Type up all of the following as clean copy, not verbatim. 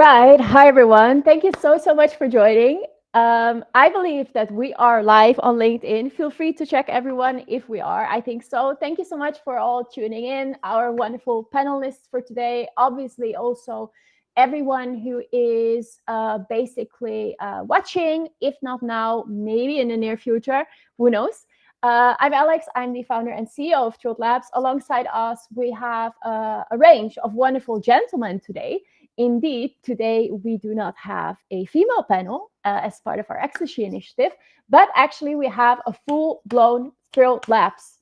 right. Hi, everyone. Thank you so much for joining. I believe that we are live on LinkedIn. Feel free to check everyone if we are. I think so. Thank you so much for all tuning in, our wonderful panelists for today. Obviously, also everyone who is basically watching, if not now, maybe in the near future. Who knows? I'm Alex. I'm the founder and CEO of Truth Labs. Alongside us, we have a range of wonderful gentlemen today. Indeed, today we do not have a female panel as part of our Ecstasy initiative, but actually we have a full-blown Thrill Labs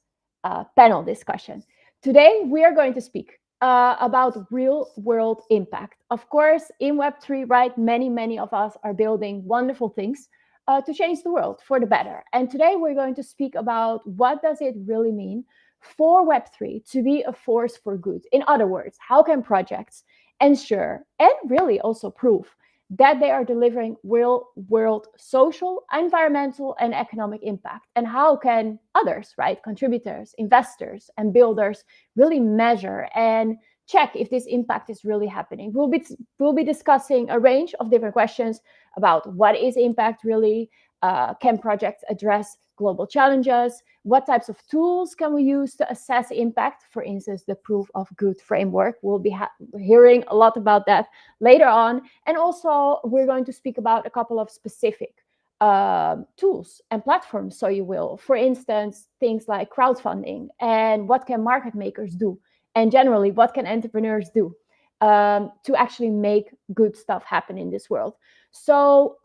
panel discussion. Today we are going to speak about real-world impact. Of course, in Web3, right, many of us are building wonderful things to change the world for the better. And today we're going to speak about what does it really mean for Web3 to be a force for good. In other words, how can projects ensure and really also prove that they are delivering real world social, environmental, and economic impact? And how can others, right, contributors, investors, and builders really measure and check if this impact is really happening? We'll be discussing a range of different questions about what is impact really, can projects address global challenges, what types of tools can we use to assess impact? For instance, the proof of good framework. We'll be hearing a lot about that later on. And also, we're going to speak about a couple of specific tools and platforms, so you will. For instance, things like crowdfunding and what can market makers do? And generally, what can entrepreneurs do to actually make good stuff happen in this world? So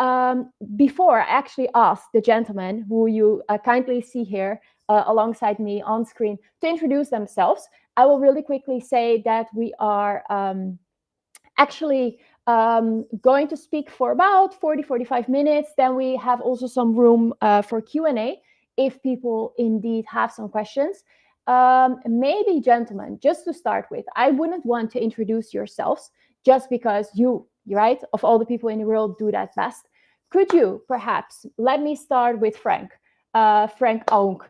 before I actually ask the gentlemen who you kindly see here alongside me on screen to introduce themselves, I will really quickly say that we are actually going to speak for about 45 minutes. Then we have also some room for Q&A if people indeed have some questions. Maybe, gentlemen, just to start with, I wouldn't want to introduce yourselves just because you, right, of all the people in the world, do that best. Could you perhaps let me start with Frank, Frank Oonk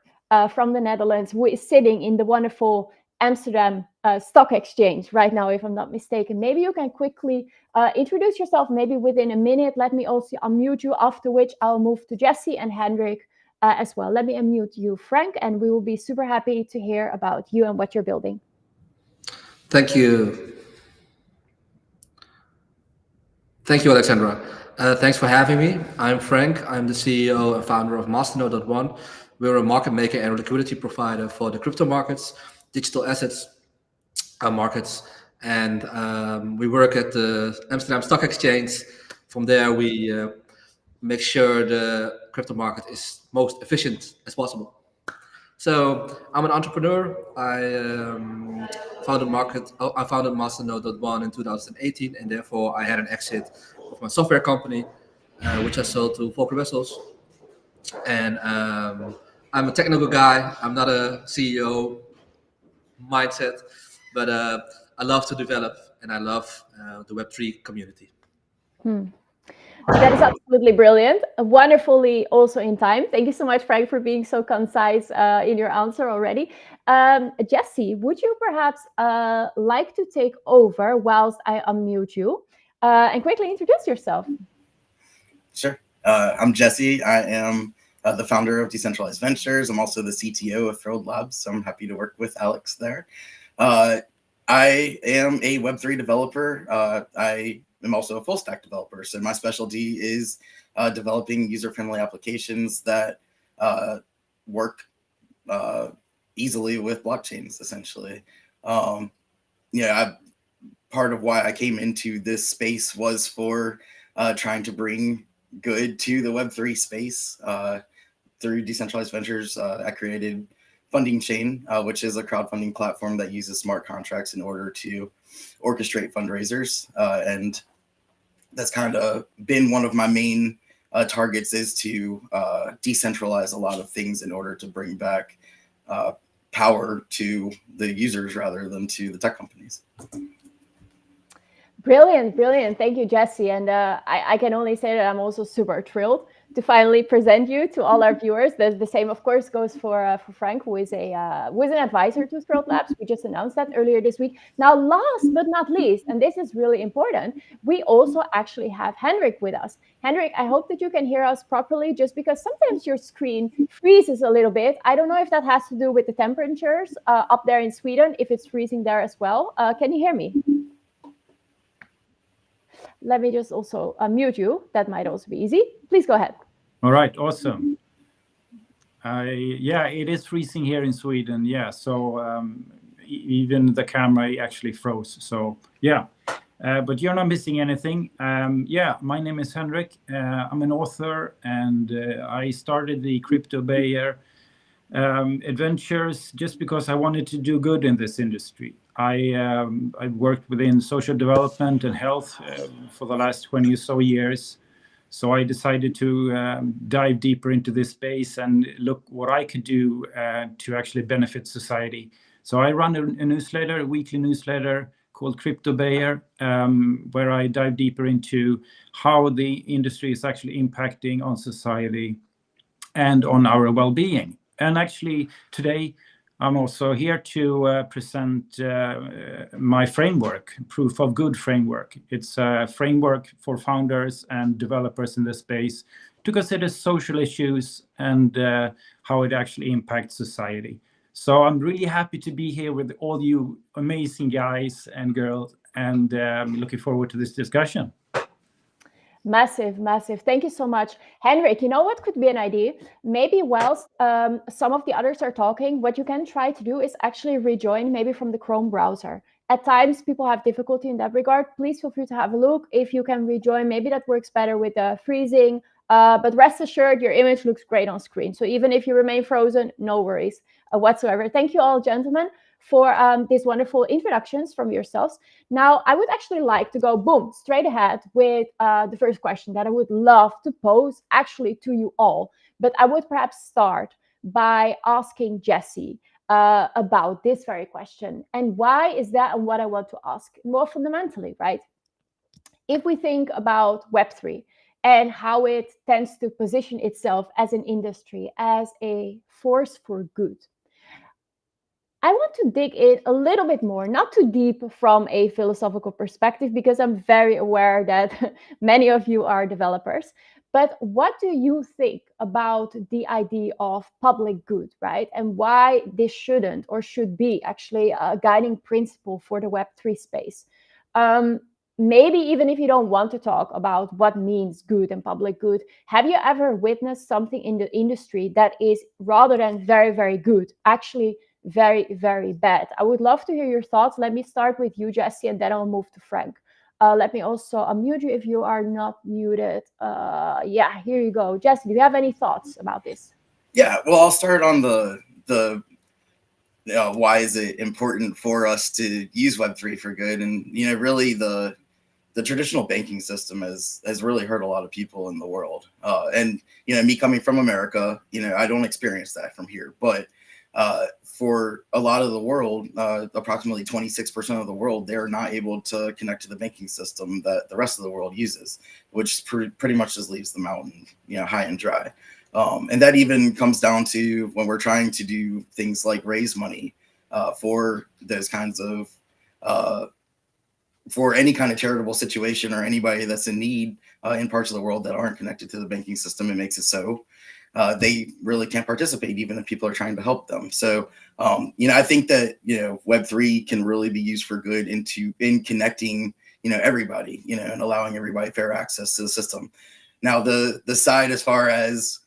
from the Netherlands, who is sitting in the wonderful Amsterdam Stock Exchange right now, if I'm not mistaken. Maybe you can quickly introduce yourself, maybe within a minute. Let me also unmute you, after which I'll move to Jesse and Hendrik as well. Let me unmute you, Frank, and we will be super happy to hear about you and what you're building. Thank you. Thank you, Alexandra. Thanks for having me. I'm Frank. I'm the CEO and founder of Masternode.one. We're a market maker and liquidity provider for the crypto markets, digital assets markets, and we work at the Amsterdam Stock Exchange. From there, we make sure the crypto market is most efficient as possible. So I'm an entrepreneur. I founded Masternode.one in 2018, and therefore I had an exit of my software company, which I sold to Volker Wessels. And I'm a technical guy. I'm not a CEO mindset, but I love to develop, and I love the Web3 community. That is absolutely brilliant. Wonderfully also in time. Thank you so much, Frank, for being so concise in your answer already. Jesse, would you perhaps like to take over whilst I unmute you and quickly introduce yourself? Sure. I'm Jesse. I am the founder of Decentralized Ventures. I'm also the CTO of Thrill Labs, so I'm happy to work with Alex there. I am a Web3 developer. I am also a full stack developer. So my specialty is developing user-friendly applications that work easily with blockchains, essentially. Part of why I came into this space was for trying to bring good to the Web3 space. Through Decentralized Ventures, I created Funding Chain, which is a crowdfunding platform that uses smart contracts in order to orchestrate fundraisers. And that's kind of been one of my main targets, is to decentralize a lot of things in order to bring back power to the users rather than to the tech companies. Brilliant, brilliant. Thank you, Jesse. And I can only say that I'm also super thrilled to finally present you to all our viewers. The same, of course, goes for Frank, who is an advisor to Thrilled Labs. We just announced that earlier this week. Now, last but not least, and this is really important, we also actually have Henrik with us. Henrik, I hope that you can hear us properly, just because sometimes your screen freezes a little bit. I don't know if that has to do with the temperatures up there in Sweden, if it's freezing there as well. Can you hear me? Let me just also unmute you. That might also be easy. Please go ahead. All right, awesome. Yeah, it is freezing here in Sweden. Yeah, so even the camera actually froze. So yeah, but you're not missing anything. Yeah, my name is Henrik. I'm an author, and I started the Crypto Bayer adventures just because I wanted to do good in this industry. I've worked within social development and health for the last 20 or so years. So I decided to dive deeper into this space and look what I could do to actually benefit society. So I run a newsletter, a weekly newsletter called Crypto Bayer, where I dive deeper into how the industry is actually impacting on society and on our well-being. And actually today, I'm also here to present my framework, Proof of Good framework. It's a framework for founders and developers in this space to consider social issues and how it actually impacts society. So I'm really happy to be here with all you amazing guys and girls, and looking forward to this discussion. Massive, massive. Thank you so much. Henrik, you know what could be an idea? Maybe whilst some of the others are talking, what you can try to do is actually rejoin maybe from the Chrome browser. At times, people have difficulty in that regard. Please feel free to have a look. If you can rejoin, maybe that works better with freezing. But rest assured, your image looks great on screen. So even if you remain frozen, no worries whatsoever. Thank you all, gentlemen, for these wonderful introductions from yourselves. Now, I would actually like to go, boom, straight ahead with the first question that I would love to pose actually to you all. But I would perhaps start by asking Jesse about this very question. And why is that, and what I want to ask more fundamentally, right? If we think about Web3 and how it tends to position itself as an industry, as a force for good, I want to dig in a little bit more, not too deep from a philosophical perspective, because I'm very aware that many of you are developers. But what do you think about the idea of public good, right? And why this shouldn't or should be actually a guiding principle for the Web3 space? Maybe even if you don't want to talk about what means good and public good, have you ever witnessed something in the industry that is, rather than very, very good, actually very, very bad? I would love to hear your thoughts. Let me start with you, Jesse, and then I'll move to Frank. Let me also unmute you if you are not muted. Yeah, here you go. Jesse, do you have any thoughts about this? Yeah, well, I'll start on the why is it important for us to use Web3 for good? And, really the traditional banking system has really hurt a lot of people in the world. And, me coming from America, I don't experience that from here, but for a lot of the world, approximately 26% of the world, they're not able to connect to the banking system that the rest of the world uses, which pretty much just leaves them out, high and dry. And that even comes down to when we're trying to do things like raise money for those kinds of, for any kind of charitable situation or anybody that's in need in parts of the world that aren't connected to the banking system. It makes it so they really can't participate, even if people are trying to help them. So, I think that, Web3 can really be used for good in connecting, everybody, and allowing everybody fair access to the system. Now, the side as far as,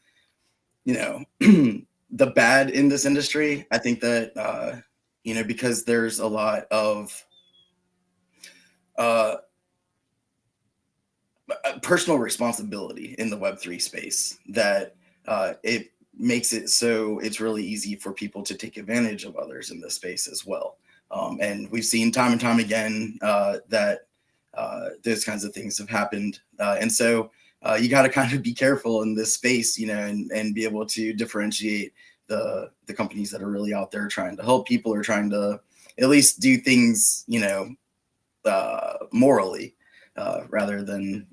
the bad in this industry, I think that, because there's a lot of personal responsibility in the Web3 space that it makes it so it's really easy for people to take advantage of others in this space as well. And we've seen time and time again that those kinds of things have happened. And so you got to kind of be careful in this space, and be able to differentiate the companies that are really out there trying to help people or trying to at least do things, morally, rather than,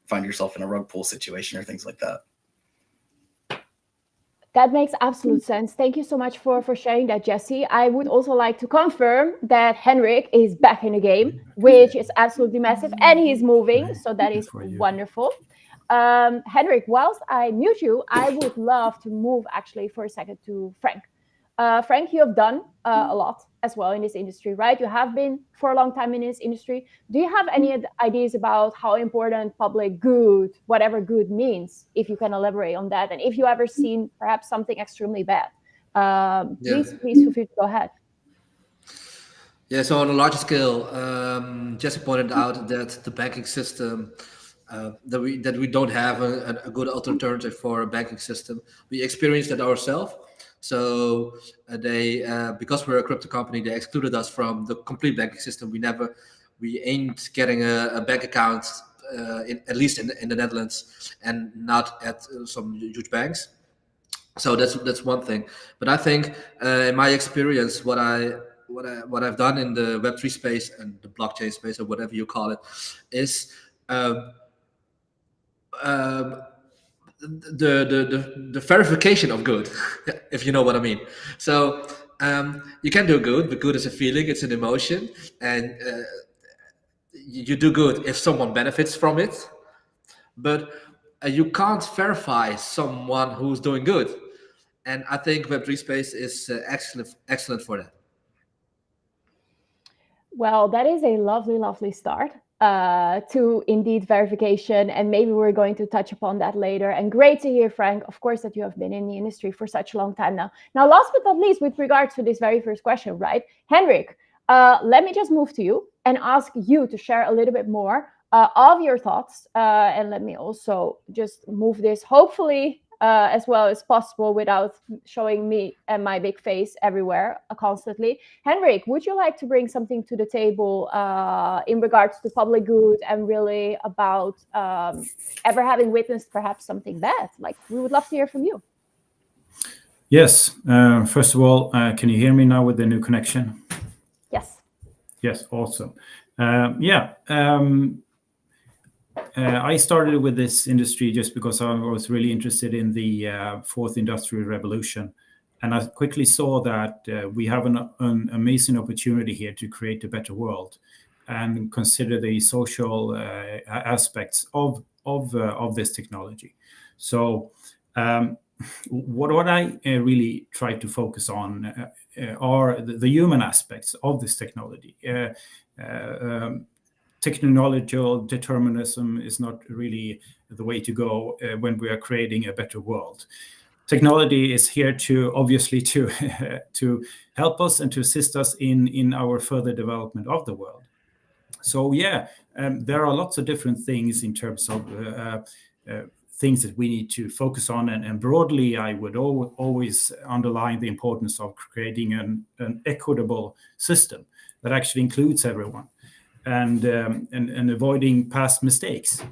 find yourself in a rug pull situation or things like that. That makes absolute sense. Thank you so much for sharing that, Jesse. I would also like to confirm that Henrik is back in the game, which is absolutely massive, and he's moving, so that is wonderful. Henrik, whilst I mute you, I would love to move actually for a second to Frank. Frank, you have done a lot as well in this industry, right? You have been for a long time in this industry. Do you have any ideas about how important public good, whatever good means, if you can elaborate on that? And if you ever seen perhaps something extremely bad, please feel free to go ahead. Yeah, so on a larger scale, Jesse pointed out that the banking system, that we don't have a good alternative for a banking system. We experienced that ourselves. So they, because we're a crypto company, they excluded us from the complete banking system. We ain't getting a bank account, at least in the Netherlands, and not at some huge banks. So that's one thing. But I think, in my experience, what I've done in the Web3 space and the blockchain space, or whatever you call it, is the verification of good, if you know what I mean. So you can do good, but good is a feeling, it's an emotion, and you do good if someone benefits from it, but you can't verify someone who's doing good. And I think Web3 space is excellent for that. Well, that is a lovely, lovely start to indeed verification. And maybe we're going to touch upon that later. And great to hear, Frank, of course, that you have been in the industry for such a long time now. Now, last but not least, with regards to this very first question, right? Henrik, let me just move to you and ask you to share a little bit more of your thoughts. And let me also just move this, hopefully, as well as possible without showing me and my big face everywhere constantly. Henrik, would you like to bring something to the table in regards to public good and really about ever having witnessed perhaps something bad? Like, we would love to hear from you. Yes. First of all, can you hear me now with the new connection? Yes. Yes, awesome. I started with this industry just because I was really interested in the fourth industrial revolution. And I quickly saw that we have an amazing opportunity here to create a better world and consider the social aspects of this technology. So what I really try to focus on are the human aspects of this technology. Technological determinism is not really the way to go when we are creating a better world. Technology is here to obviously to help us and to assist us in our further development of the world. So there are lots of different things in terms of things that we need to focus on, and broadly I would always underline the importance of creating an equitable system that actually includes everyone. And avoiding past mistakes,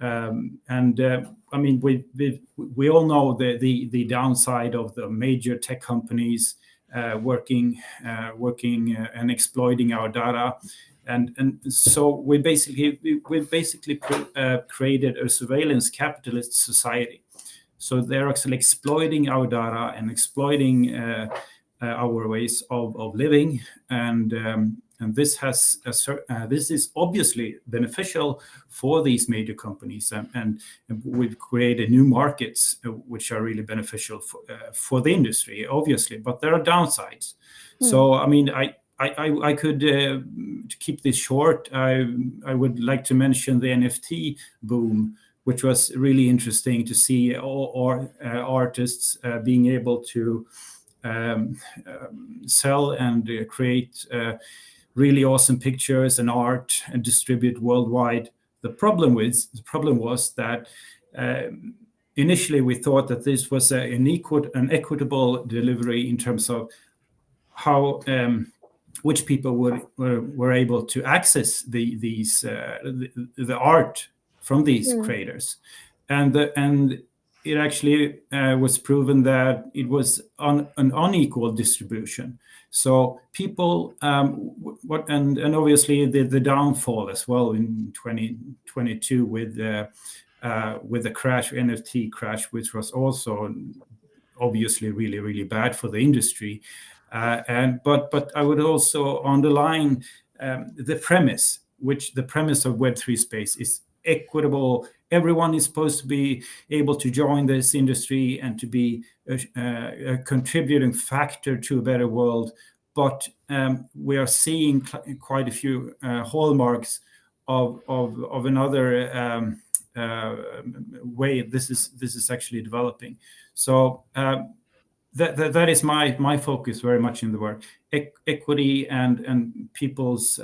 I mean, we all know the downside of the major tech companies working and exploiting our data, and so we basically created a surveillance capitalist society. So they're actually exploiting our data and exploiting our ways of living, and this is obviously beneficial for these major companies, and we've created new markets which are really beneficial for the industry, obviously. But there are downsides. So I mean, I could to keep this short. I would like to mention the NFT boom, which was really interesting to see all artists being able to sell and create really awesome pictures and art and distribute worldwide. The problem was that initially we thought that this was an equitable delivery in terms of how which people were able to access the art from these creators, and it actually was proven that it was on an unequal distribution. So people, and obviously the downfall as well in 2022 with the crash, NFT crash, which was also obviously really bad for the industry. But I would also underline the premise of Web3 space is equitable. Everyone is supposed to be able to join this industry and to be a contributing factor to a better world. But we are seeing quite a few hallmarks of another way this is actually developing. So that is my focus very much in the work. Equity and people's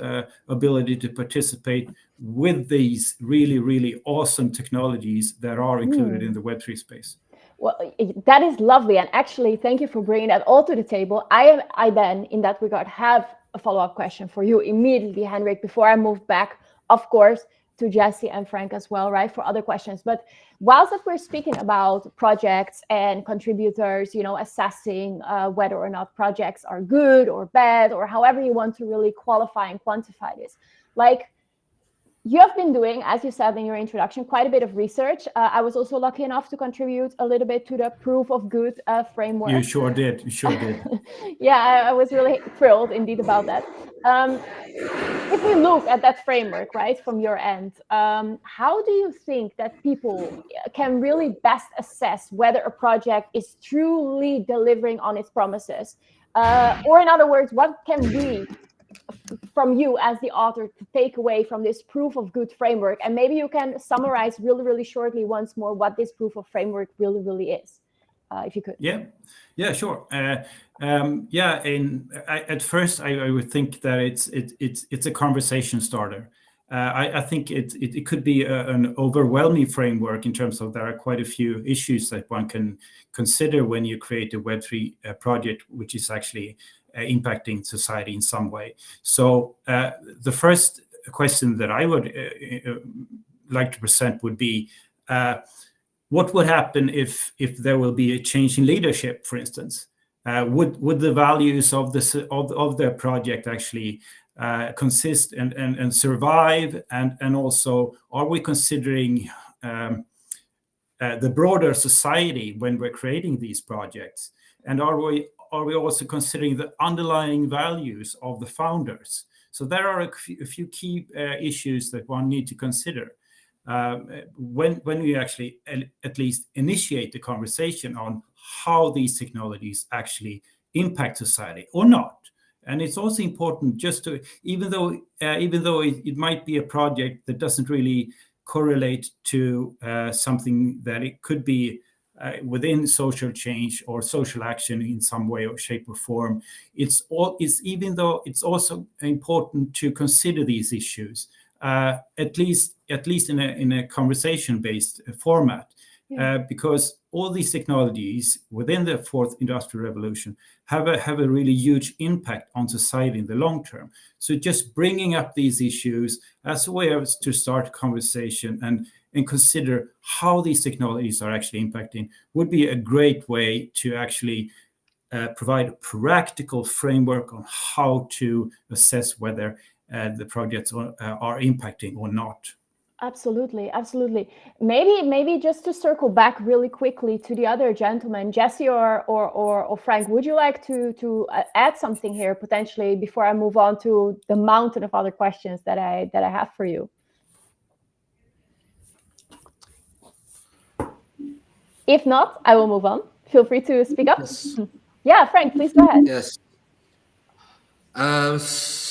ability to participate with these really awesome technologies that are included in the Web3 space. Well, that is lovely. And actually, thank you for bringing that all to the table. I then, in that regard, have a follow-up question for you immediately, Henrik, before I move back, of course, to Jesse and Frank as well, right, for other questions. But whilst that we're speaking about projects and contributors, assessing whether or not projects are good or bad, or however you want to really qualify and quantify this, like, you have been doing, as you said in your introduction, quite a bit of research. I was also lucky enough to contribute a little bit to the proof of good framework. You sure did. Yeah, I was really thrilled indeed about that. If we look at that framework, right, from your end, how do you think that people can really best assess whether a project is truly delivering on its promises? Or in other words, what can we, from you as the author, to take away from this proof of good framework? And maybe you can summarize really shortly once more what this proof of framework really is, if you could. Yeah, sure. At first I would think that it's a conversation starter. I think it could be an overwhelming framework in terms of there are quite a few issues that one can consider when you create a Web3 project, which is actually impacting society in some way. So the first question that I would like to present would be, what would happen if there will be a change in leadership, for instance? Would the values of the project actually consist and survive? And also, are we considering the broader society when we're creating these projects? And are we also considering the underlying values of the founders? So there are a few key issues that one need to consider when we actually at least initiate the conversation on how these technologies actually impact society or not. And it's also important just to, even though it might be a project that doesn't really correlate to something that it could be within social change or social action in some way or shape or form, it's also important to consider these issues at least in a conversation-based format, because all these technologies within the fourth industrial revolution have a really huge impact on society in the long term. So just bringing up these issues as a way to start a conversation and consider how these technologies are actually impacting would be a great way to actually provide a practical framework on how to assess whether the projects are impacting or not. Absolutely. Maybe just to circle back really quickly to the other gentlemen, Jesse or Frank, would you like to add something here potentially before I move on to the mountain of other questions that I have for you? If not, I will move on. Feel free to speak up. Yes. Yeah, Frank, please go ahead. Yes.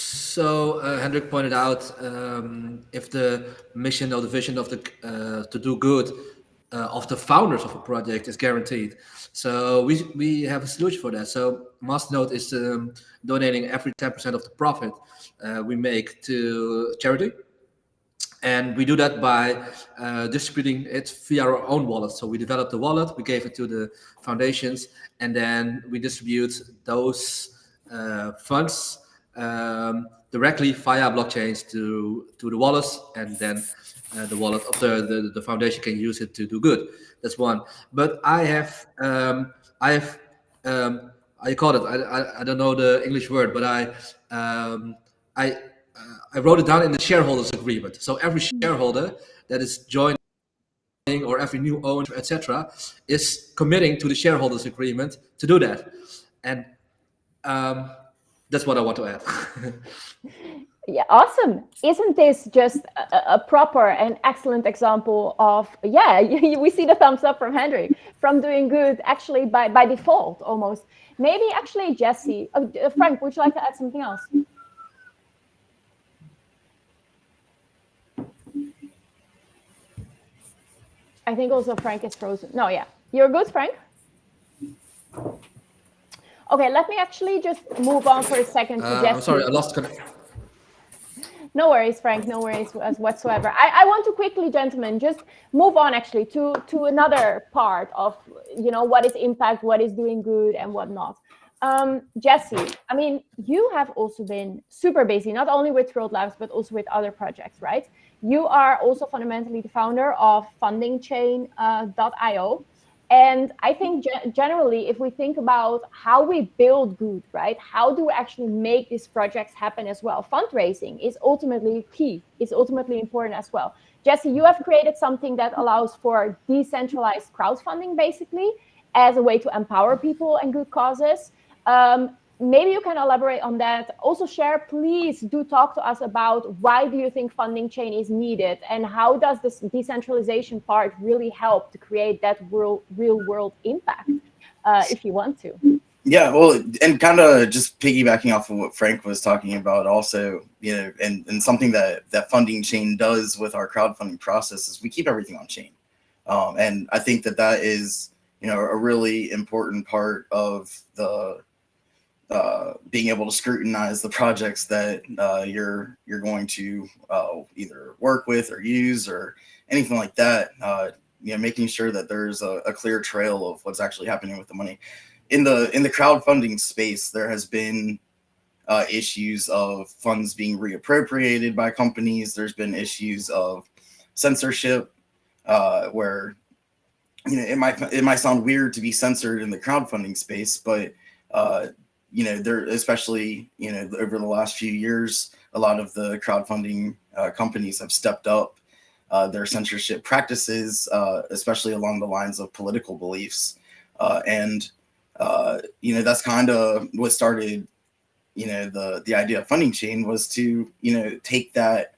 So Hendrik pointed out, if the mission or the vision of the to do good of the founders of a project is guaranteed, so we have a solution for that. So Masternode is donating every 10% of the profit we make to charity. And we do that by distributing it via our own wallet. So we developed the wallet, we gave it to the foundations, and then we distribute those funds directly via blockchains to the wallets, and then the wallet of the foundation can use it to do good. That's one. But I have I call it I don't know the English word, but um, I I wrote it down in the shareholders agreement. So every shareholder that is joining or every new owner, etc., is committing to the shareholders agreement to do that, and um, that's what I want to add. Yeah, awesome. Isn't this just a proper and excellent example of, yeah, we see the thumbs up from Henry, from doing good actually by default almost. Maybe actually, Jesse, Frank, would you like to add something else? I think also Frank is frozen. No, yeah. You're good, Frank? Okay, let me actually just move on for a second to Jesse. I'm sorry, I lost No worries, Frank. No worries whatsoever. I want to quickly, gentlemen, just move on actually to another part of, what is impact, what is doing good, and what not. Jesse, I mean, you have also been super busy, not only with Thrilled Labs, but also with other projects, right? You are also fundamentally the founder of fundingchain.io. And I think generally, if we think about how we build good, right? How do we actually make these projects happen as well? Fundraising is ultimately key. It's ultimately important as well. Jesse, you have created something that allows for decentralized crowdfunding, basically, as a way to empower people and good causes. Maybe you can elaborate on that. Also share, please do talk to us about why do you think funding chain is needed and how does this decentralization part really help to create that real world impact, if you want to. Yeah, well, and kind of just piggybacking off of what Frank was talking about also, and something that funding chain does with our crowdfunding process is we keep everything on chain. And I think that is, a really important part of the being able to scrutinize the projects that you're going to either work with or use or anything like that. Making sure that there's a clear trail of what's actually happening with the money. In the crowdfunding space, there has been issues of funds being reappropriated by companies. There's been issues of censorship, where it might sound weird to be censored in the crowdfunding space, but there, especially, over the last few years, a lot of the crowdfunding companies have stepped up their censorship practices, especially along the lines of political beliefs. And that's kind of what started, the idea of funding chain was to, take that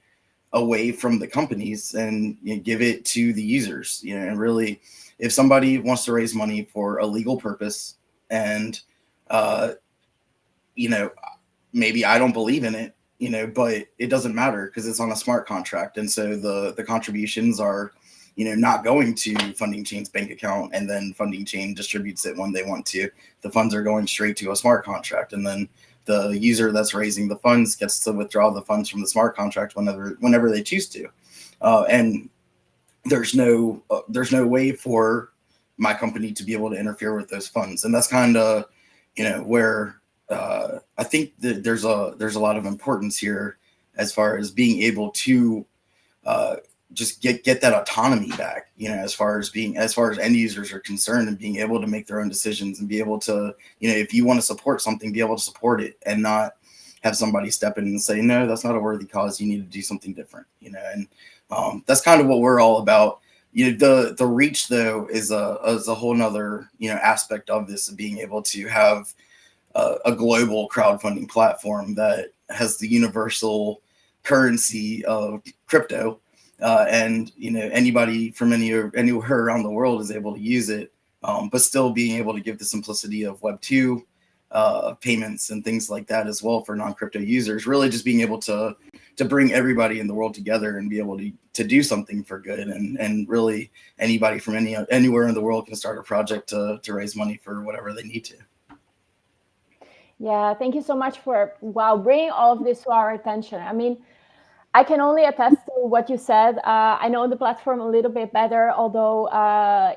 away from the companies and give it to the users, and really, if somebody wants to raise money for a legal purpose and maybe I don't believe in it, but it doesn't matter because it's on a smart contract. And so the contributions are, not going to funding chain's bank account and then funding chain distributes it when they want to. The funds are going straight to a smart contract. And then the user that's raising the funds gets to withdraw the funds from the smart contract whenever they choose to. And there's no way for my company to be able to interfere with those funds. And that's kind of, where I think that there's a lot of importance here as far as being able to just get that autonomy back, as far as end users are concerned, and being able to make their own decisions and be able to, if you want to support something, be able to support it and not have somebody step in and say, no, that's not a worthy cause. You need to do something different, and that's kind of what we're all about. The reach though is a whole nother, aspect of this, of being able to have a global crowdfunding platform that has the universal currency of crypto, and anybody from anywhere around the world is able to use it, but still being able to give the simplicity of Web2 payments and things like that as well for non-crypto users. Really, just being able to bring everybody in the world together and be able to do something for good, and really anybody from anywhere in the world can start a project to raise money for whatever they need to. Yeah, thank you so much for bringing all of this to our attention. I mean, I can only attest to what you said. I know the platform a little bit better, although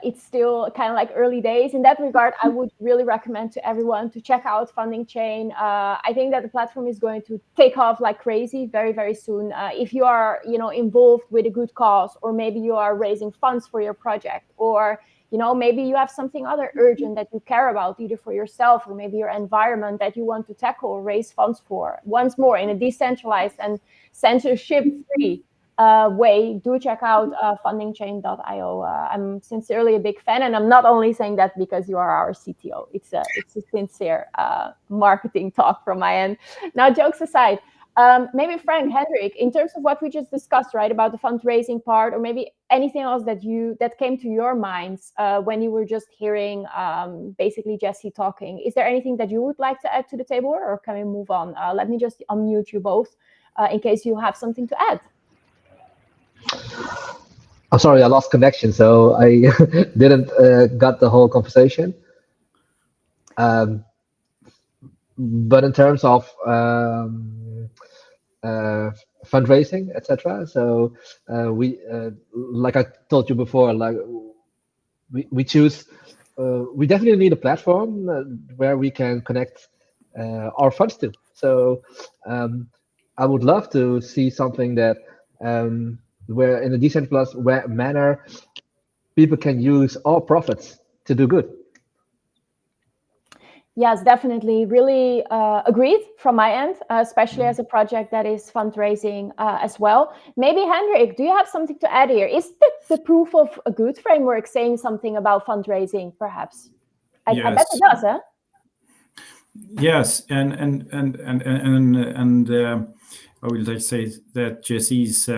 it's still kind of like early days. In that regard, I would really recommend to everyone to check out Funding Chain. I think that the platform is going to take off like crazy very, very soon. If you are, involved with a good cause, or maybe you are raising funds for your project, or maybe you have something other urgent that you care about, either for yourself or maybe your environment that you want to tackle or raise funds for. Once more, in a decentralized and censorship-free way, do check out fundingchain.io. I'm sincerely a big fan, and I'm not only saying that because you are our CTO. It's a sincere marketing talk from my end. Now, jokes aside, maybe Frank, Hendrik, in terms of what we just discussed, right, about the fundraising part, or maybe anything else that came to your minds when you were just hearing basically Jesse talking, is there anything that you would like to add to the table, or can we move on? Let me just unmute you both in case you have something to add. I'm sorry, I lost connection, so I didn't got the whole conversation. But in terms of fundraising, etc. So we, like I told you before, like we choose. We definitely need a platform where we can connect our funds to. So I would love to see something that where in a decentralized manner, people can use all profits to do good. Yes, definitely. Really agreed from my end, especially as a project that is fundraising as well. Maybe Hendrik, do you have something to add here? Is the proof of a good framework saying something about fundraising, perhaps? I bet it does, huh? Yes, and I would like to say that Jesse's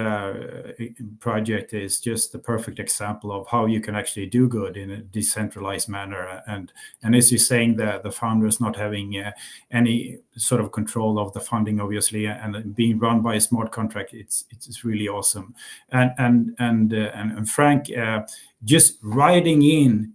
project is just the perfect example of how you can actually do good in a decentralized manner. And as you're saying, that the founders not having any sort of control of the funding, obviously, and being run by a smart contract, it's really awesome. And Frank, just writing in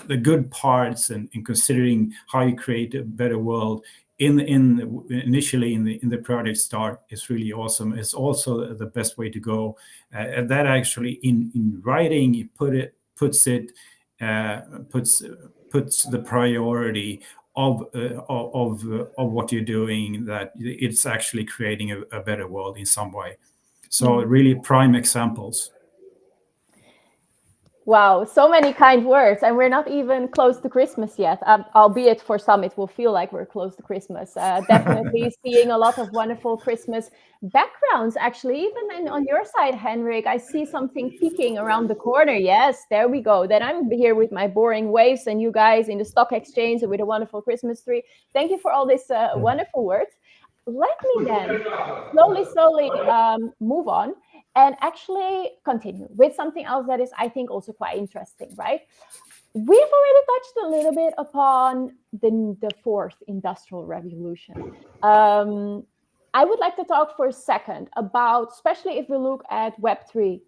the good parts and considering how you create a better world initially in the project start is really awesome. It's also the best way to go. And that actually in writing, it puts the priority of what you're doing, that it's actually creating a better world in some way. So really prime examples. Wow, so many kind words, and we're not even close to Christmas yet. Albeit for some, it will feel like we're close to Christmas. Definitely seeing a lot of wonderful Christmas backgrounds, actually. Even on your side, Henrik, I see something peeking around the corner. Yes, there we go. Then I'm here with my boring waves, and you guys in the stock exchange with a wonderful Christmas tree. Thank you for all this wonderful words. Let me then slowly move on and actually continue with something else that is, I think, also quite interesting, right? We've already touched a little bit upon the fourth industrial revolution. I would like to talk for a second about, especially if we look at Web3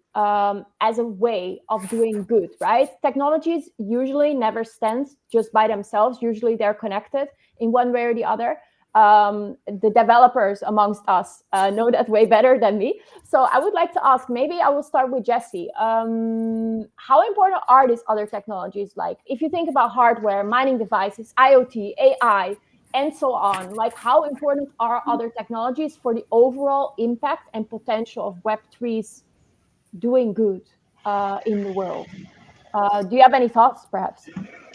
as a way of doing good, right? Technologies usually never stand just by themselves. Usually they're connected in one way or the other. The developers amongst us know that way better than me. So I would like to ask, maybe I will start with Jesse. How important are these other technologies? Like, if you think about hardware, mining devices, IoT, AI, and so on, like, how important are other technologies for the overall impact and potential of Web3's doing good in the world? Do you have any thoughts, perhaps?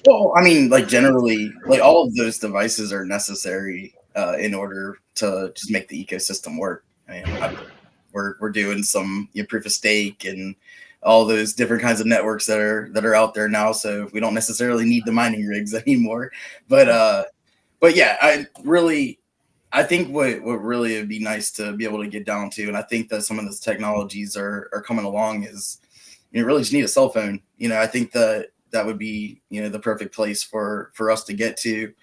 Well, I mean, like generally, like all of those devices are necessary in order to just make the ecosystem work. I mean, we're doing some proof of stake and all those different kinds of networks that are out there now. So we don't necessarily need the mining rigs anymore. But yeah, I think what really would be nice to be able to get down to, and I think that some of those technologies are coming along, is really just need a cell phone. I think that would be the perfect place for us to get to.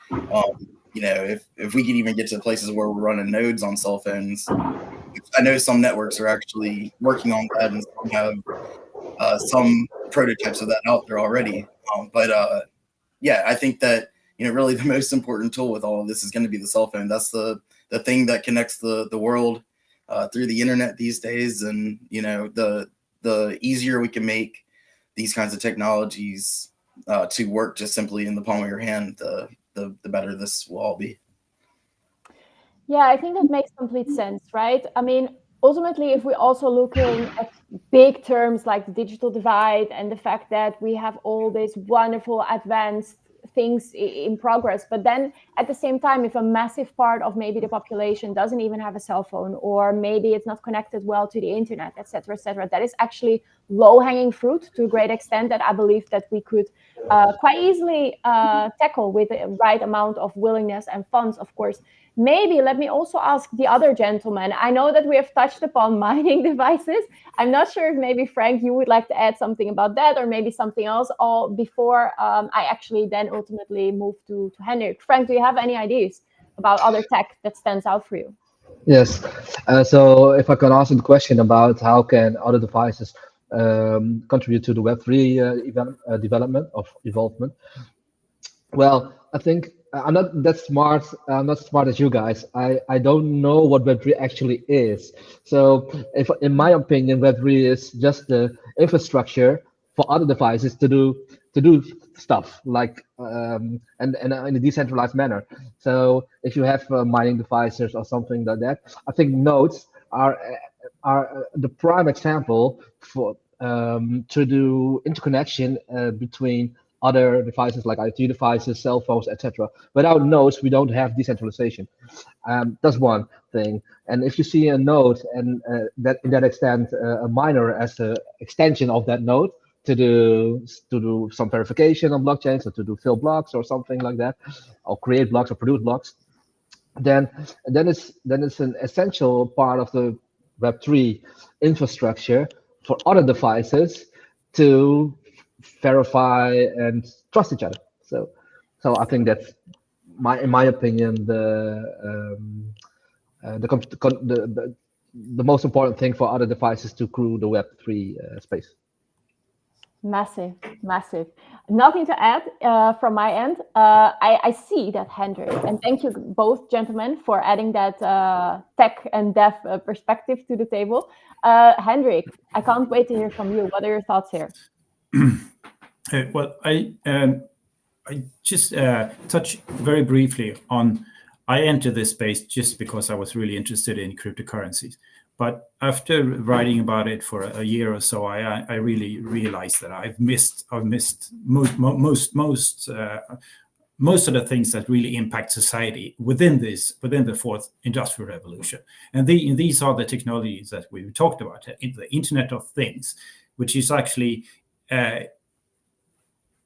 If we could even get to places where we're running nodes on cell phones. I know some networks are actually working on that, and some have some prototypes of that out there already. Yeah, I think that really the most important tool with all of this is going to be the cell phone. That's the thing that connects the world. through the internet these days, and the easier we can make these kinds of technologies to work just simply in the palm of your hand, the better this will all be. Yeah, I think that makes complete sense, right? I mean, ultimately, if we're also looking at big terms like the digital divide and the fact that we have all these wonderful advanced things in progress, but then at the same time, if a massive part of maybe the population doesn't even have a cell phone, or maybe it's not connected well to the internet, et cetera, that is actually low-hanging fruit to a great extent that I believe that we could quite easily tackle with the right amount of willingness and funds, of course. Maybe let me also ask the other gentleman. I know that we have touched upon mining devices. I'm not sure if maybe, Frank, you would like to add something about that, or maybe something else, all before I actually then ultimately move to Henrik. Frank, do you have any ideas about other tech that stands out for you? Yes. So if I can answer the question about how can other devices contribute to the Web3 development of evolvement. Well, I think I'm not that smart. I'm not smart as you guys. I don't know what Web3 actually is. So, if in my opinion, Web3 is just the infrastructure for other devices to do stuff like and in a decentralized manner. So, if you have mining devices or something like that, I think nodes are the prime example for to do interconnection between other devices like IoT devices, cell phones, etc. Without nodes, we don't have decentralization. That's one thing. And if you see a node and that in that extent a miner as an extension of that node to do some verification on blockchains, or to do fill blocks or something like that, or create blocks or produce blocks, then it's an essential part of the Web3 infrastructure for other devices to verify and trust each other. So I think that's in my opinion, the most important thing for other devices to crew the Web3 space. Massive, massive. Nothing to add from my end. I see that, Hendrik, and thank you both gentlemen for adding that tech and dev perspective to the table. Hendrik, I can't wait to hear from you. What are your thoughts here? Well, I just touch very briefly on. I entered this space just because I was really interested in cryptocurrencies. But after writing about it for a year or so, I really realized that I've missed most of the things that really impact society within the fourth industrial revolution. And these are the technologies that we talked about, the Internet of Things, which is actually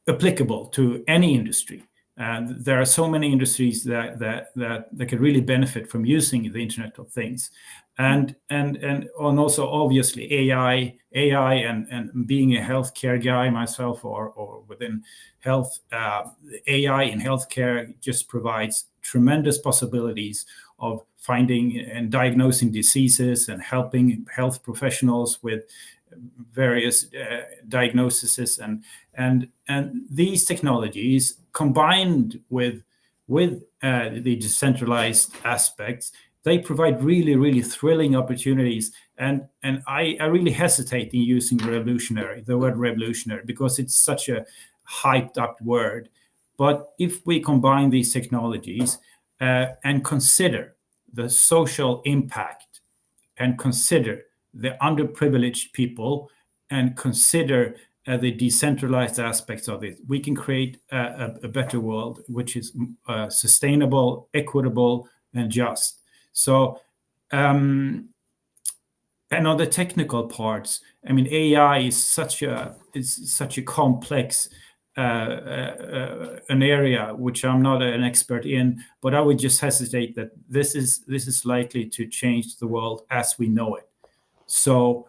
applicable to any industry. And there are so many industries that can really benefit from using the Internet of Things, and also obviously AI and being a healthcare guy myself, or within health, AI in healthcare just provides tremendous possibilities of finding and diagnosing diseases and helping health professionals with various diagnoses, and these technologies combined with the decentralized aspects, they provide really thrilling opportunities. And I really hesitate in using the word revolutionary, because it's such a hyped up word. But if we combine these technologies and consider the social impact, and consider the underprivileged people, and consider the decentralized aspects of it, we can create a better world, which is sustainable, equitable, and just. So, and on the technical parts, I mean, AI is such a complex an area which I'm not an expert in, but I would just hesitate that this is likely to change the world as we know it. So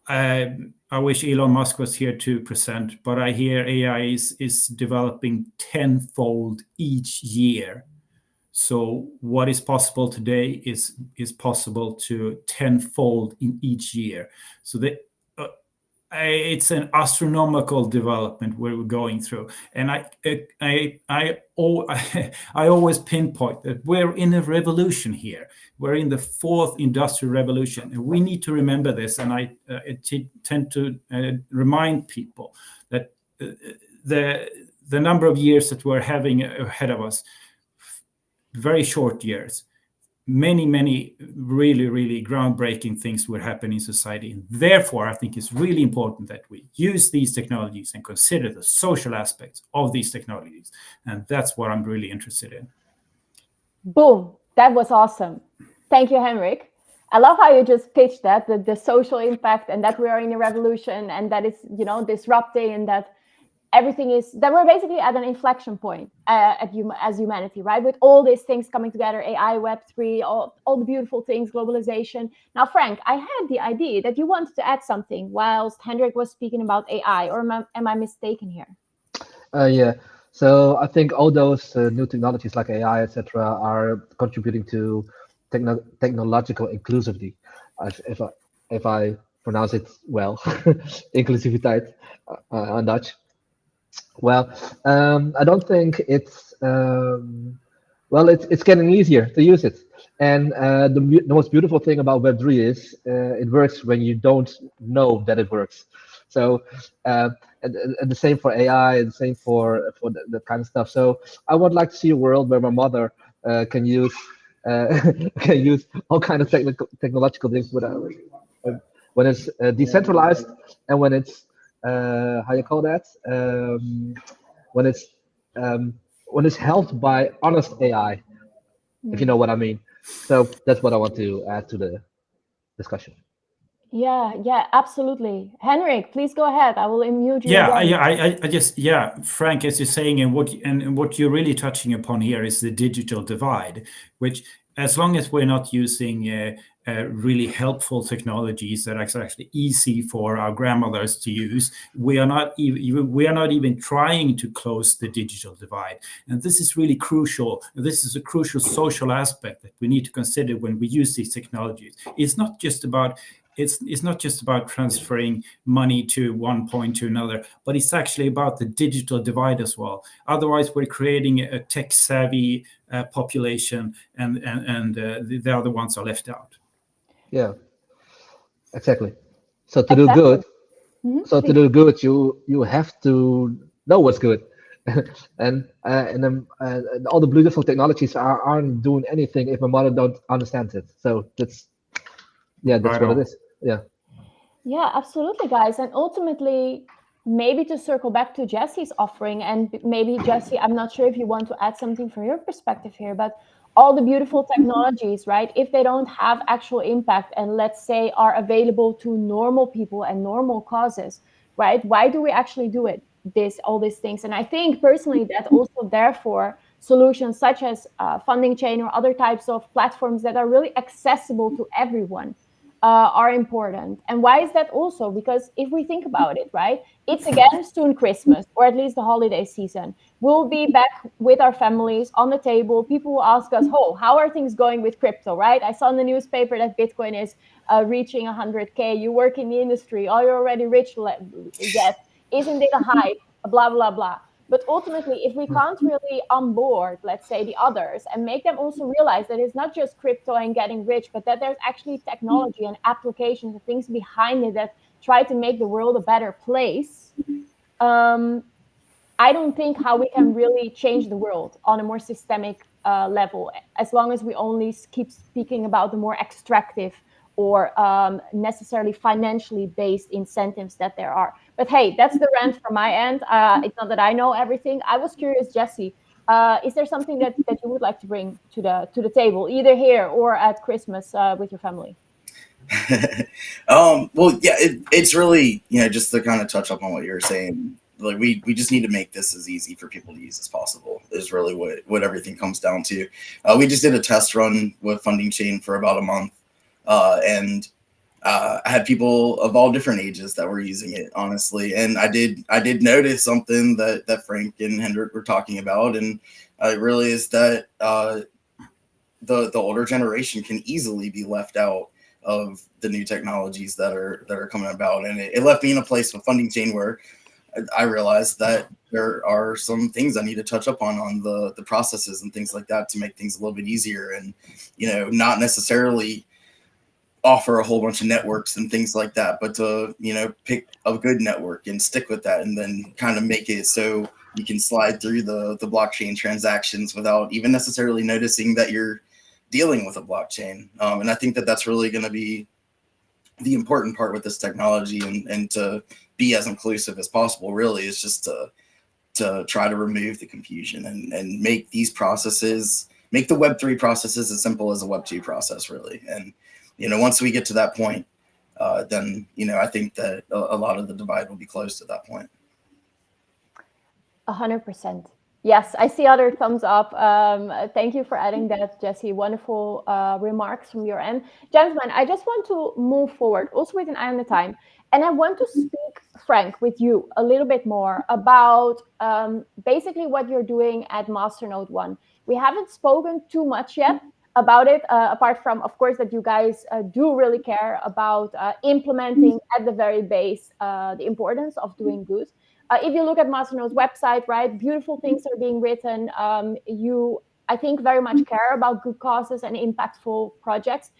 I wish Elon Musk was here to present, but I hear AI is developing tenfold each year. So what is possible today is possible to tenfold in each year. So it's an astronomical development we're going through, and I always pinpoint that we're in a revolution here. We're in the fourth industrial revolution, and we need to remember this. And I tend to remind people that the number of years that we're having ahead of us, very short years. Many really groundbreaking things will happen in society, and therefore I think it's really important that we use these technologies and consider the social aspects of these technologies, and that's what I'm really interested in. Boom, that was awesome. Thank you, Henrik. I love how you just pitched that, the social impact, and that we are in a revolution, and that it's, you know, disrupting, and that everything is, that we're basically at an inflection point as humanity, right? With all these things coming together, AI, Web3, all the beautiful things, globalization. Now, Frank, I had the idea that you wanted to add something whilst Henrik was speaking about AI, or am I mistaken here? Yeah. So I think all those new technologies like AI, etc., are contributing to technological inclusivity. If I pronounce it well, inclusiviteit on Dutch. Well, I don't think it's it's getting easier to use it. And the most beautiful thing about Web3 is it works when you don't know that it works. So and the same for AI, and the same for that kind of stuff. So I would like to see a world where my mother can use can use all kind of technological things when it's decentralized, and when it's how you call that, when it's helped by honest AI, if you know what I mean. So that's what I want to add to the discussion. Yeah, absolutely. Henrik, please go ahead. I will unmute you. I just, Frank, as you're saying, and what you're really touching upon here is the digital divide, which, as long as we're not using really helpful technologies that are actually easy for our grandmothers to use, we are not even trying to close the digital divide. And this is really crucial. This is a crucial social aspect that we need to consider when we use these technologies. It's not just about transferring money to one point to another, but it's actually about the digital divide as well. Otherwise, we're creating a tech-savvy population, and the other ones are left out. Yeah, exactly. So to do good, you have to know what's good, and all the beautiful technologies aren't doing anything if my mother don't understand it. So that's Right what on. it is. Yeah, absolutely, guys. And ultimately, maybe to circle back to Jesse's offering, and maybe Jesse, I'm not sure if you want to add something from your perspective here, but all the beautiful technologies, right? If they don't have actual impact, and let's say are available to normal people and normal causes, right? Why do we actually do it? All these things. And I think personally that also therefore solutions such as funding chain or other types of platforms that are really accessible to everyone are important. And why is that also? Because if we think about it, right, it's again soon Christmas, or at least the holiday season. We'll be back with our families on the table. People will ask us, oh, how are things going with crypto, right? I saw in the newspaper that Bitcoin is reaching 100K. You work in the industry. Are you already rich yet? Isn't it a hype? Blah, blah, blah. But ultimately, if we can't really onboard, let's say, the others and make them also realize that it's not just crypto and getting rich, but that there's actually technology and applications and things behind it that try to make the world a better place, I don't think how we can really change the world on a more systemic level, as long as we only keep speaking about the more extractive or necessarily financially based incentives that there are. But hey, that's the rant from my end. It's not that I know everything. I was curious, Jesse, is there something that you would like to bring to the table, either here or at Christmas with your family? Well, yeah, it's really, just to kind of touch up on what you were saying. Like we just need to make this as easy for people to use as possible is really what everything comes down to. We just did a test run with Funding Chain for about a month. And I had people of all different ages that were using it, honestly. And I did notice something that Frank and Hendrik were talking about. And it really is that the older generation can easily be left out of the new technologies that are coming about. And it left me in a place with Funding Chain where I realized that there are some things I need to touch up on the processes and things like that to make things a little bit easier, and not necessarily offer a whole bunch of networks and things like that, but to pick a good network and stick with that, and then kind of make it so you can slide through the blockchain transactions without even necessarily noticing that you're dealing with a blockchain. And I think that that's really going to be the important part with this technology, and to be as inclusive as possible, really, is just to try to remove the confusion and make these processes, make the Web3 processes as simple as a Web2 process, really. And once we get to that point, then I think that a lot of the divide will be closed at that point. 100%. Yes, I see other thumbs up. Thank you for adding that, Jesse. Wonderful remarks from your end. Gentlemen, I just want to move forward, also with an eye on the time. And I want to speak, Frank, with you a little bit more about basically what you're doing at Masternode.one. We haven't spoken too much yet about it, apart from, of course, that you guys do really care about implementing at the very base the importance of doing good. If you look at Masternode's website, right, beautiful things are being written. You, I think, very much care about good causes and impactful projects.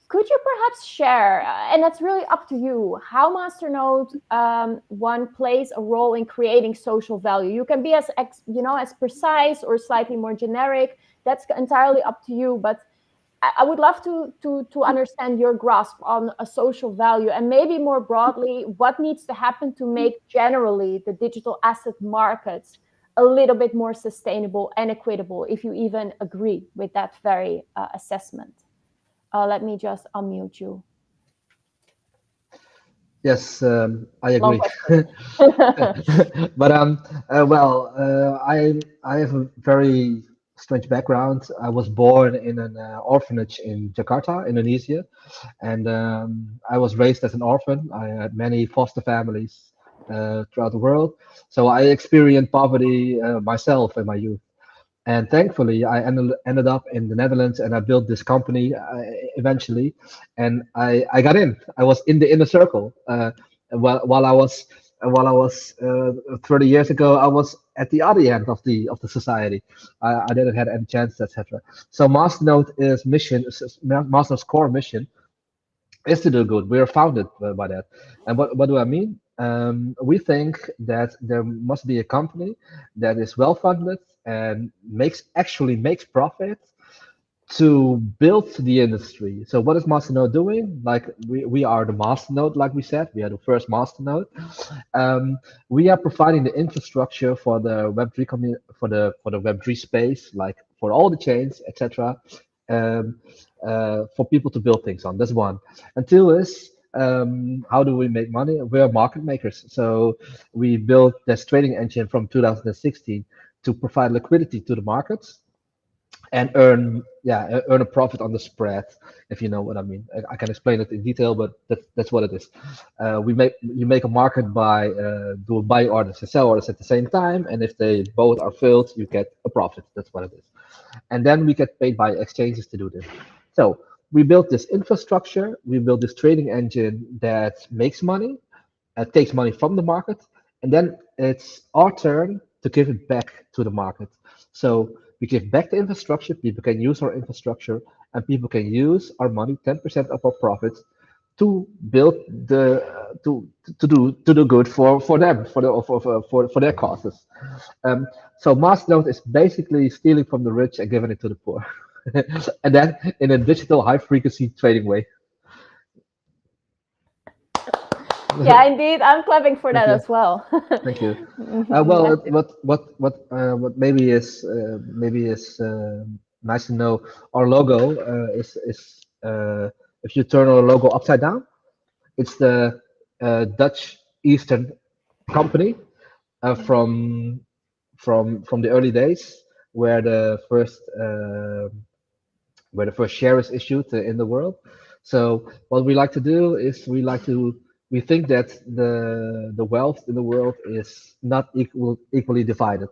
Could you perhaps share, and that's really up to you, how Masternode.one plays a role in creating social value? You can be as precise or slightly more generic. That's entirely up to you. But I would love to understand your grasp on a social value, and maybe more broadly, what needs to happen to make generally the digital asset markets a little bit more sustainable and equitable, if you even agree with that very assessment. Let me just unmute you. Yes, I agree. But I have a very strange background. I was born in an orphanage in Jakarta, Indonesia, and I was raised as an orphan. I had many foster families throughout the world, so I experienced poverty myself in my youth. And thankfully, I ended up in the Netherlands, and I built this company eventually. And I got in. I was in the inner circle. While I was 30 years ago, I was at the other end of the society. I didn't have any chance, etc. So Masternode's core mission is to do good. We are founded by that. And what do I mean? We think that there must be a company that is well funded and actually makes profit to build the industry. So what is Masternode doing? Like we are the Masternode, like we said, we are the first Masternode. We are providing the infrastructure for the Web3 community, for the Web3 space, like for all the chains, etc. For people to build things on. That's one. And two is, how do we make money? We're market makers. So we built this trading engine from 2016 to provide liquidity to the markets and earn a profit on the spread, if you know what I mean. I can explain it in detail, but that's what it is. You make a market by doing buy orders and sell orders at the same time, and if they both are filled, you get a profit. That's what it is. And then we get paid by exchanges to do this. So we built this infrastructure, we built this trading engine that makes money, takes money from the market, and then it's our turn to give it back to the market. So we give back the infrastructure, people can use our infrastructure, and people can use our money, 10% of our profits, to build to do good for them, for their causes. So Masternode is basically stealing from the rich and giving it to the poor, and then in a digital high frequency trading way. Yeah, indeed, I'm clapping for that as well. Thank you. Well, what maybe is nice to know. Our logo is if you turn our logo upside down, it's the Dutch Eastern company from the early days, where the first share is issued in the world. So what we like to do is we think that the wealth in the world is not equally divided.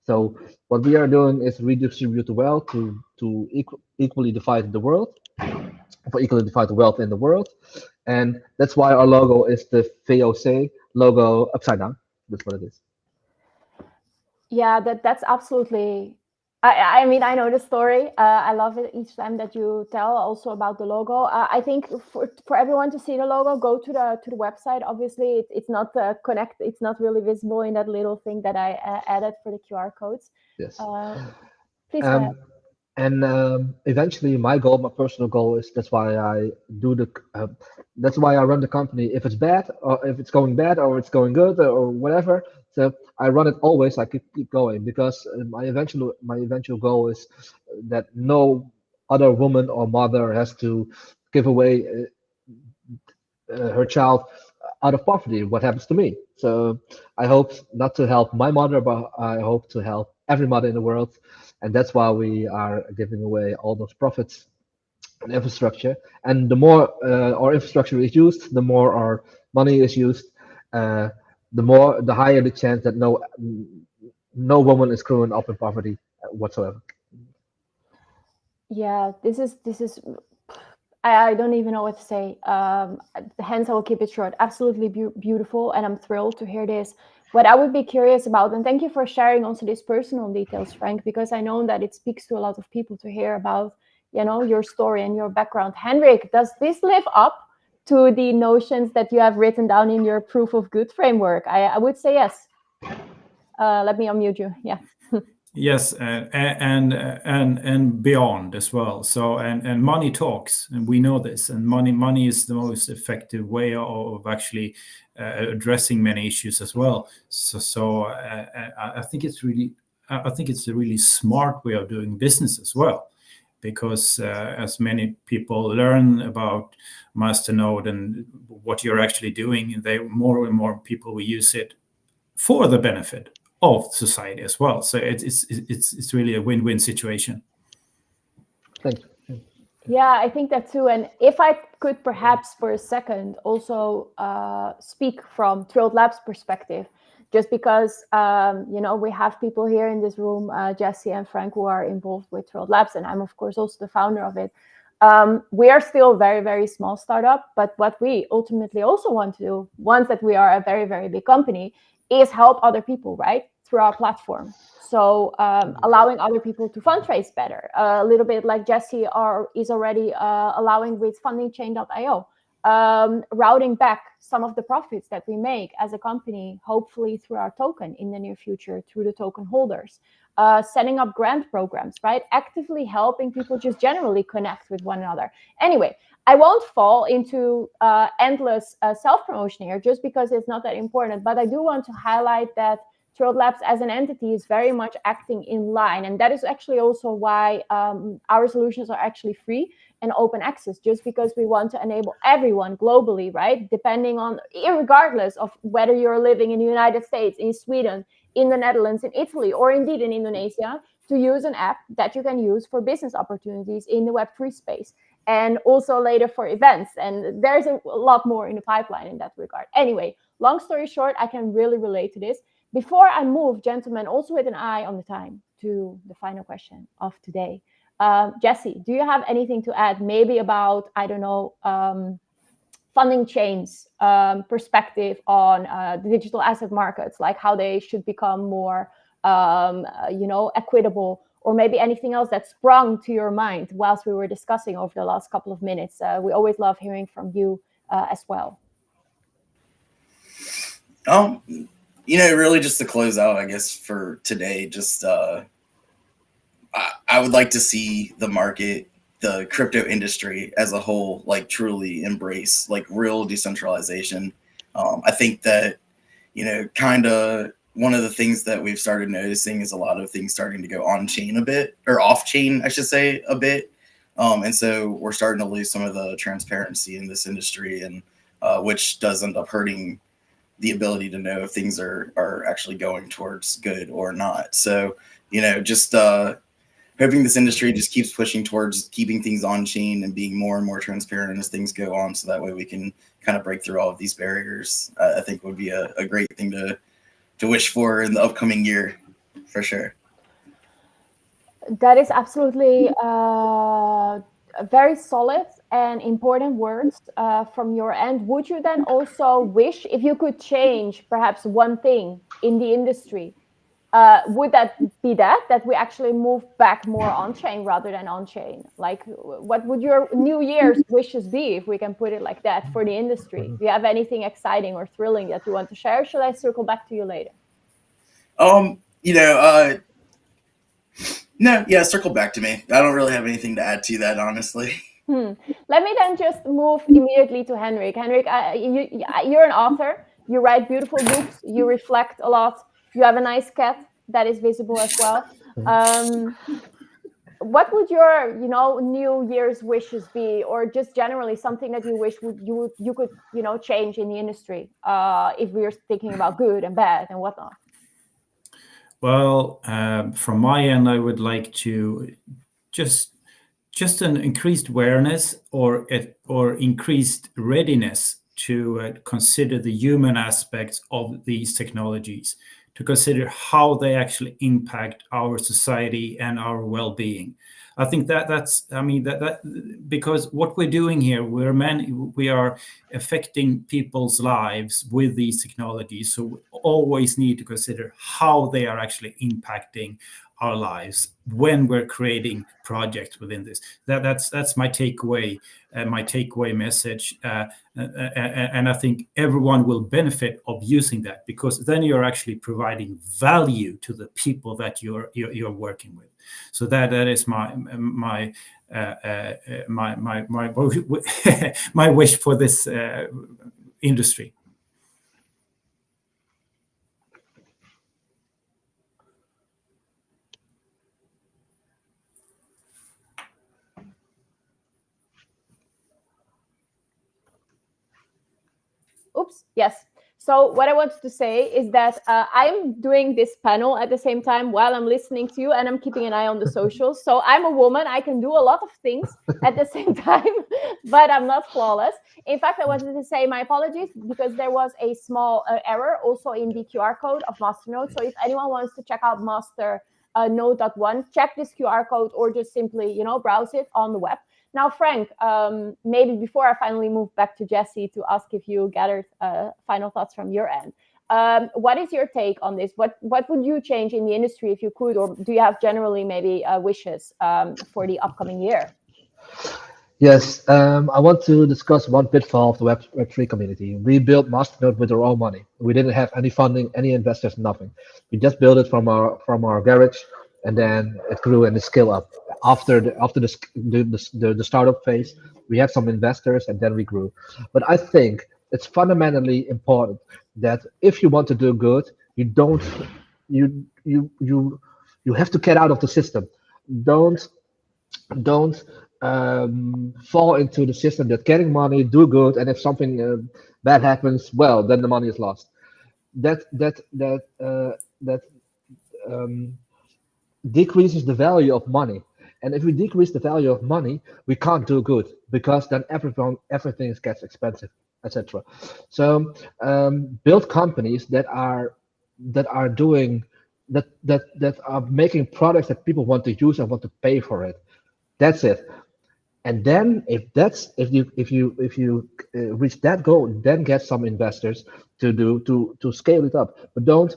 So what we are doing is redistribute the wealth to equally divide the world, for equally divide the wealth in the world, and that's why our logo is the VOC logo upside down. That's what it is. Yeah, that's absolutely. I mean, I know the story. I love it each time that you tell also about the logo. I think for everyone to see the logo, go to the website. Obviously, it's not connect. It's not really visible in that little thing that I added for the QR codes. Yes. Please go ahead. And eventually, my goal, my personal goal, is that's why I do that's why I run the company. If it's bad, or if it's going bad, or it's going good, or whatever, so I run it always. I keep going because my eventual goal is that no other woman or mother has to give away her child out of poverty. What happens to me? So I hope not to help my mother, but I hope to help every mother in the world, and that's why we are giving away all those profits and infrastructure. And the more our infrastructure is used, the more our money is used, the higher the chance that no woman is growing up in poverty whatsoever. Yeah, this is. I don't even know what to say. Hence, I will keep it short. Absolutely beautiful, and I'm thrilled to hear this. What I would be curious about, and thank you for sharing also these personal details, Frank, because I know that it speaks to a lot of people to hear about, your story and your background. Hendrik, does this live up to the notions that you have written down in your proof of good framework? I would say yes. Let me unmute you. Yeah. Yes, and beyond as well. So and money talks, and we know this. And money is the most effective way of actually addressing many issues as well. So I think it's a really smart way of doing business as well, because as many people learn about Masternode and what you're actually doing, more and more people will use it for the benefit of society as well. So it's really a win-win situation. Thank you. Yeah, I think that too. And if I could perhaps for a second also speak from Thrilled Labs perspective, just because, we have people here in this room, Jesse and Frank, who are involved with Thrilled Labs, and I'm of course also the founder of it. We are still a very, very small startup, but what we ultimately also want to do, once that we are a very, very big company, is help other people, right, through our platform. So allowing other people to fundraise better, a little bit like Jesse is already allowing with fundingchain.io, routing back some of the profits that we make as a company, hopefully through our token in the near future, through the token holders, setting up grant programs, right? Actively helping people just generally connect with one another. Anyway, I won't fall into endless self-promotion here just because it's not that important, but I do want to highlight that Thrilled Labs as an entity is very much acting in line. And that is actually also why our solutions are actually free and open access, just because we want to enable everyone globally, right? Depending on, irregardless of whether you're living in the United States, in Sweden, in the Netherlands, in Italy, or indeed in Indonesia, to use an app that you can use for business opportunities in the Web3 space. And also later for events. And there's a lot more in the pipeline in that regard. Anyway, long story short, I can really relate to this. Before I move, gentlemen, also with an eye on the time, to the final question of today. Jesse, do you have anything to add maybe about, I don't know, funding chains perspective on the digital asset markets, like how they should become more, equitable, or maybe anything else that sprung to your mind whilst we were discussing over the last couple of minutes? We always love hearing from you as well. Really just to close out, I guess, for today, just I would like to see the market, the crypto industry as a whole, like truly embrace like real decentralization. I think that, kind of one of the things that we've started noticing is a lot of things starting to go on chain a bit, or off chain, I should say, a bit. And so we're starting to lose some of the transparency in this industry, and which does end up hurting the ability to know if things are actually going towards good or not. So, just hoping this industry just keeps pushing towards keeping things on chain and being more and more transparent as things go on, so that way we can kind of break through all of these barriers. I think would be a great thing to wish for in the upcoming year. for sure. That is absolutely very solid and important words from your end. Would you then also wish, if you could change perhaps one thing in the industry, would that be that we actually move back more on-chain rather than on-chain? Like, what would your New Year's wishes be, if we can put it like that, for the industry? Do you have anything exciting or thrilling that you want to share? Should I circle back to you later? You know, no, yeah, circle back to me. I don't really have anything to add to that, honestly. Let me then just move immediately to Henrik. Henrik, you're an author. You write beautiful books. You reflect a lot. You have a nice cat that is visible as well. What would your, New Year's wishes be, or just generally something that you wish you could, change in the industry, if we're thinking about good and bad and whatnot? Well, from my end, I would like to just an increased awareness or increased readiness to consider the human aspects of these technologies, to consider how they actually impact our society and our well-being. I think that's because what we're doing here, we are affecting people's lives with these technologies. So we always need to consider how they are actually impacting our lives when we're creating projects within this. That's my takeaway message, and I think everyone will benefit of using that, because then you're actually providing value to the people that you're working with. So that is my my wish for this industry. Oops, yes. So what I wanted to say is that I'm doing this panel at the same time while I'm listening to you, and I'm keeping an eye on the socials. So I'm a woman. I can do a lot of things at the same time, but I'm not flawless. In fact, I wanted to say my apologies, because there was a small error also in the QR code of Masternode. So if anyone wants to check out Masternode.one, check this QR code, or just simply, browse it on the web. Now, Frank, maybe before I finally move back to Jesse to ask if you gathered final thoughts from your end, what is your take on this? What would you change in the industry if you could, or do you have generally maybe wishes for the upcoming year? Yes, I want to discuss one pitfall of the Web3 community. We built Masternode with our own money. We didn't have any funding, any investors, nothing. We just built it from our garage, and then it grew and it scaled up. After the startup phase, we had some investors, and then we grew. But I think it's fundamentally important that if you want to do good, you have to get out of the system. Don't fall into the system that getting money, do good, and if something bad happens, well, then the money is lost. That decreases the value of money. And if we decrease the value of money, we can't do good, because then everything gets expensive, etc. So build companies that are doing that are making products that people want to use and want to pay for it. That's it. And then if you reach that goal, then get some investors to scale it up. But don't.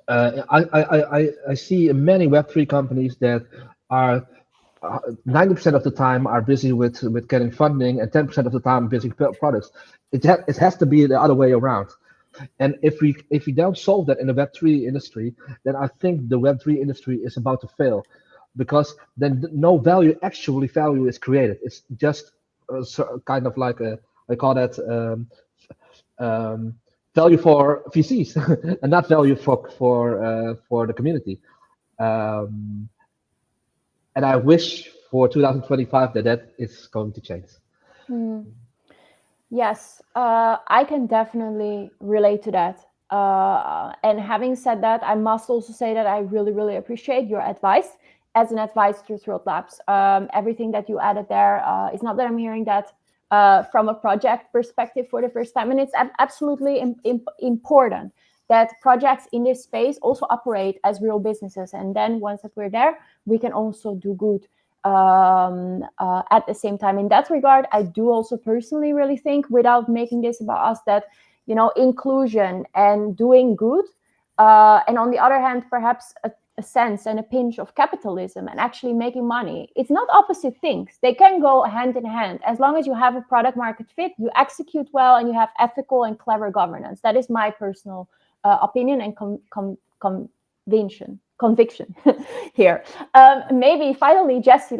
I see many Web3 companies that are 90% of the time are busy with getting funding, and 10% of the time busy products. It has to be the other way around. And if we don't solve that in the Web3 industry, then I think the Web3 industry is about to fail, because then no value is created. It's just kind of like I call that value for VCs and not value for the community. And I wish for 2025 that is going to change. Yes, I can definitely relate to that. And having said that, I must also say that I really, really appreciate your advice as an advisor to Thrilled Labs. Everything that you added there, it's not that I'm hearing that from a project perspective for the first time, and it's absolutely important. that projects in this space also operate as real businesses. And then once that we're there, we can also do good at the same time. In that regard, I do also personally really think, without making this about us, that, you know, inclusion and doing good, and on the other hand, perhaps a sense and a pinch of capitalism and actually making money, it's not opposite things. They can go hand in hand. As long as you have a product market fit, you execute well, and you have ethical and clever governance. That is my personal opinion and conviction here. Maybe finally, Jesse,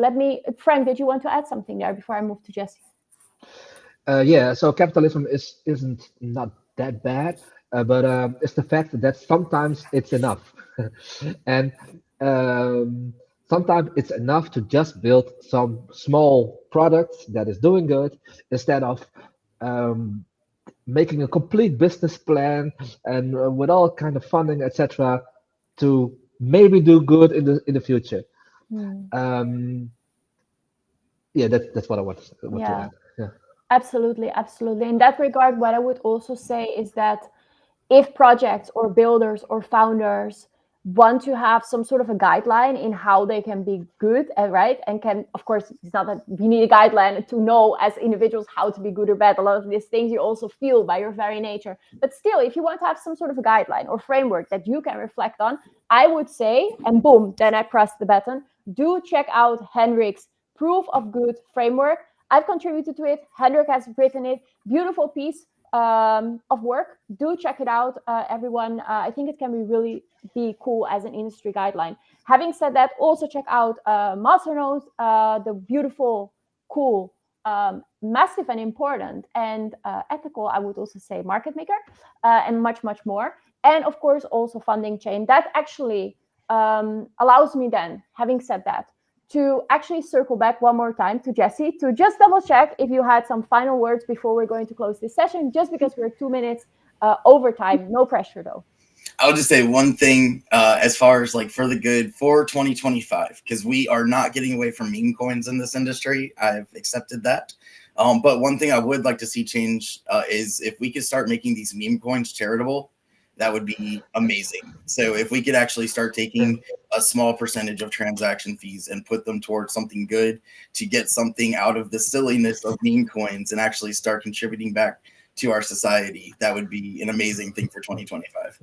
Frank, did you want to add something there before I move to Jesse? Yeah, so capitalism isn't not that bad, but it's the fact that sometimes it's enough, and sometimes it's enough to just build some small product that is doing good instead of making a complete business plan and with all kind of funding, etc., to maybe do good in the future. Yeah, that's what I want to add. Yeah. Absolutely. In that regard, what I would also say is that if projects or builders or founders want to have some sort of a guideline in how they can be good, right? And can, of course, it's not that we need a guideline to know as individuals how to be good or bad. A lot of these things you also feel by your very nature. But still, if you want to have some sort of a guideline or framework that you can reflect on, I would say, and boom, then I press the button, do check out Henrik's Proof of Good framework. I've contributed to it. Henrik has written it. Beautiful piece of work. Do check it out, everyone. I think it can be cool as an industry guideline. Having said that, also check out Masternode, the beautiful, cool, massive and important and ethical, I would also say, market maker, and much, much more. And of course, also Funding Chain. That actually allows me then, having said that, to actually circle back one more time to Jesse to just double check if you had some final words before we're going to close this session, just because we're 2 minutes over time. No pressure though. I'll just say one thing as far as like for the good for 2025, because we are not getting away from meme coins in this industry. I've accepted that. But one thing I would like to see change is if we could start making these meme coins charitable, that would be amazing. So if we could actually start taking a small percentage of transaction fees and put them towards something good to get something out of the silliness of meme coins and actually start contributing back to our society, that would be an amazing thing for 2025.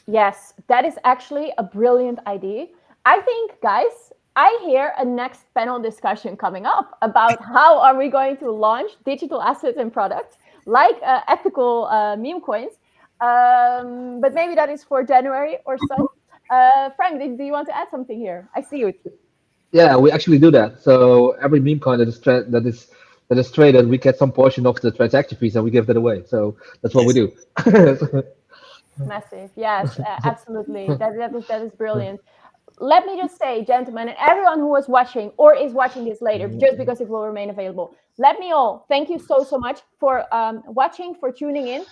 Yes, that is actually a brilliant idea. I think, guys, I hear a next panel discussion coming up about how are we going to launch digital assets and products like ethical meme coins. But maybe that is for January or so. Frank, do you want to add something here? I see you. Yeah, we actually do that. So every meme coin that is traded, we get some portion of the transaction fees and we give that away. So that's what we do. Massive. Yes, absolutely. That is brilliant. Let me just say, gentlemen, and everyone who was watching or is watching this later, just because it will remain available, let me all thank you so much for watching, for tuning in,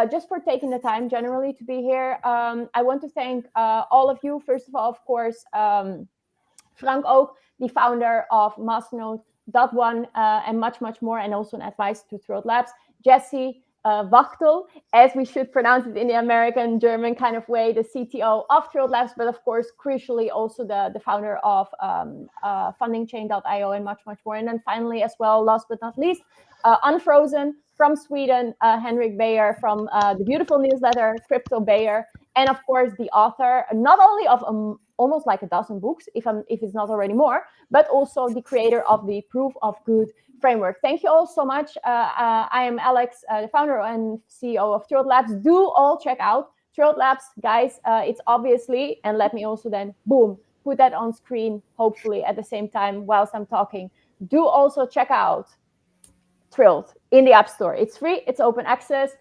just for taking the time generally to be here. I want to thank all of you. First of all, of course, Frank Oonk, the founder of Masternode.one, and much, much more, and also an advisor to Thrilled Labs. Jesse Wachtel, as we should pronounce it in the American German kind of way, the CTO of Thrilled Labs, but of course, crucially, also the founder of fundingchain.io and much, much more. And then finally, as well, last but not least, Unfrozen from Sweden, Henrik Beyer from the beautiful newsletter, Crypto Beyer, and of course, the author, not only of almost like a dozen books, if it's not already more, but also the creator of the Proof of Good framework. Thank you all so much. I am Alex, the founder and CEO of Thrilled Labs. Do all check out Thrilled Labs, guys. It's obviously, and let me also then, boom, put that on screen, hopefully at the same time whilst I'm talking. Do also check out Thrilled in the App Store. It's free, it's open access.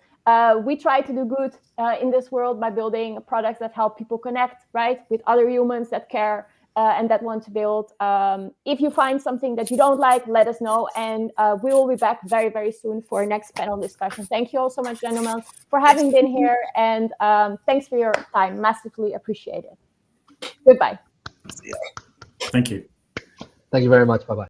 We try to do good in this world by building products that help people connect, right, with other humans that care and that want to build. If you find something that you don't like, let us know. And we will be back very, very soon for our next panel discussion. Thank you all so much, gentlemen, for having been here. And thanks for your time. Massively appreciate it. Goodbye. Thank you. Thank you very much. Bye-bye.